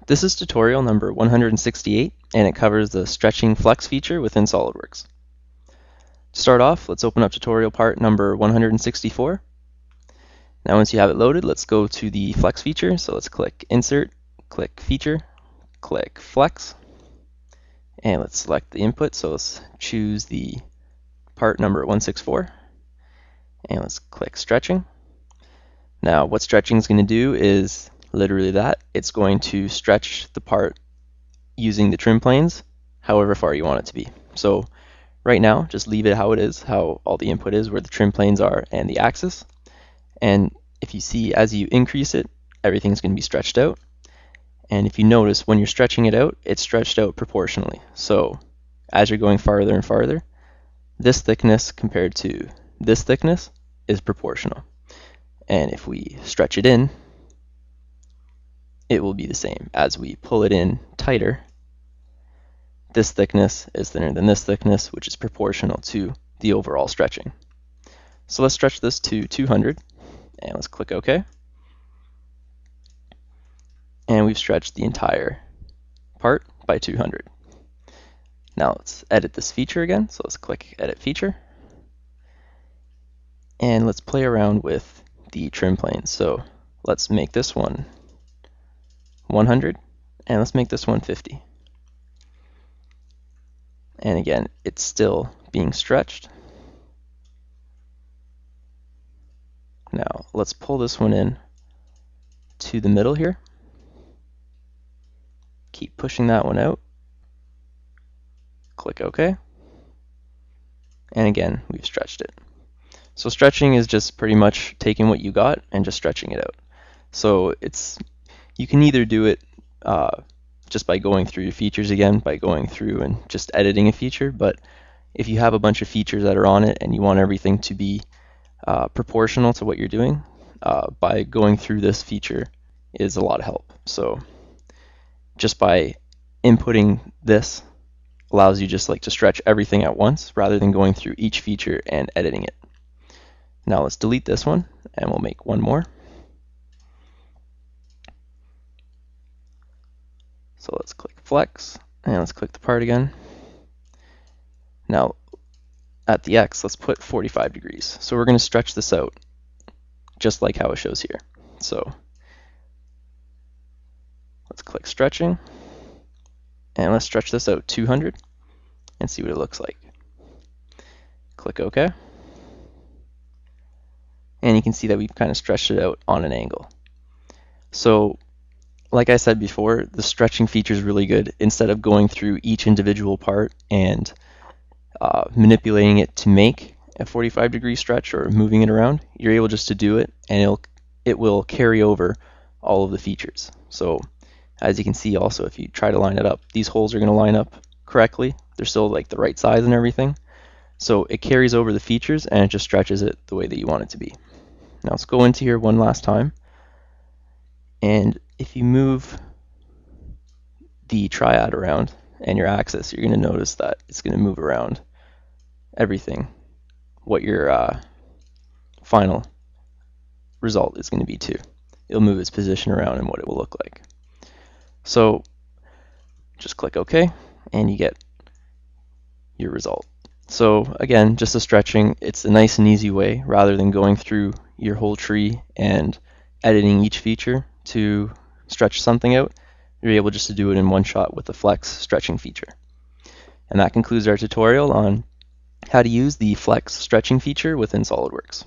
This is tutorial number 168, and it covers the Stretching Flex feature within SOLIDWORKS. To start off, let's open up tutorial part number 164. Now once you have it loaded, let's go to the Flex feature. So let's click Insert, click Feature, click Flex, and let's select the input. So let's choose the part number 164, and let's click Stretching. Now what stretching is going to do is literally that. It's going to stretch the part using the trim planes however far you want it to be. So right now, just leave it how it is, how all the input is, where the trim planes are and the axis. And if you see, as you increase it, everything's going to be stretched out. And if you notice, when you're stretching it out, it's stretched out proportionally. So as you're going farther and farther, this thickness compared to this thickness is proportional. And if we stretch it in, it will be the same. As we pull it in tighter, this thickness is thinner than this thickness, which is proportional to the overall stretching. So let's stretch this to 200, and let's click OK. And we've stretched the entire part by 200. Now let's edit this feature again. So let's click Edit Feature. And let's play around with the trim planes. So let's make this one 100, and let's make this one 50. And again, it's still being stretched. Now let's pull this one in to the middle here. Keep pushing that one out. Click OK. And again, we've stretched it. So stretching is just pretty much taking what you got and just stretching it out. So you can either do it just by going through your features again, by going through and just editing a feature, but if you have a bunch of features that are on it and you want everything to be proportional to what you're doing, by going through this feature is a lot of help. So just by inputting this allows you just like to stretch everything at once rather than going through each feature and editing it. Now let's delete this one and we'll make one more. So let's click Flex, and let's click the part again. Now, at the X, let's put 45 degrees. So we're going to stretch this out, just like how it shows here. So let's click Stretching, and let's stretch this out 200, and see what it looks like. Click OK. And you can see that we've kind of stretched it out on an angle. So like I said before, the stretching feature is really good. Instead of going through each individual part and manipulating it to make a 45-degree stretch or moving it around, you're able just to do it, and it will carry over all of the features. So as you can see also, if you try to line it up, these holes are going to line up correctly. They're still like the right size and everything. So it carries over the features and it just stretches it the way that you want it to be. Now let's go into here one last time. And if you move the triad around and your axis, you're going to notice that it's going to move around everything, what your final result is going to be too. It'll move its position around and what it will look like. So just click OK, and you get your result. So again, just a stretching, it's a nice and easy way rather than going through your whole tree and editing each feature to stretch something out. You're able just to do it in one shot with the Flex stretching feature. And that concludes our tutorial on how to use the Flex stretching feature within SOLIDWORKS.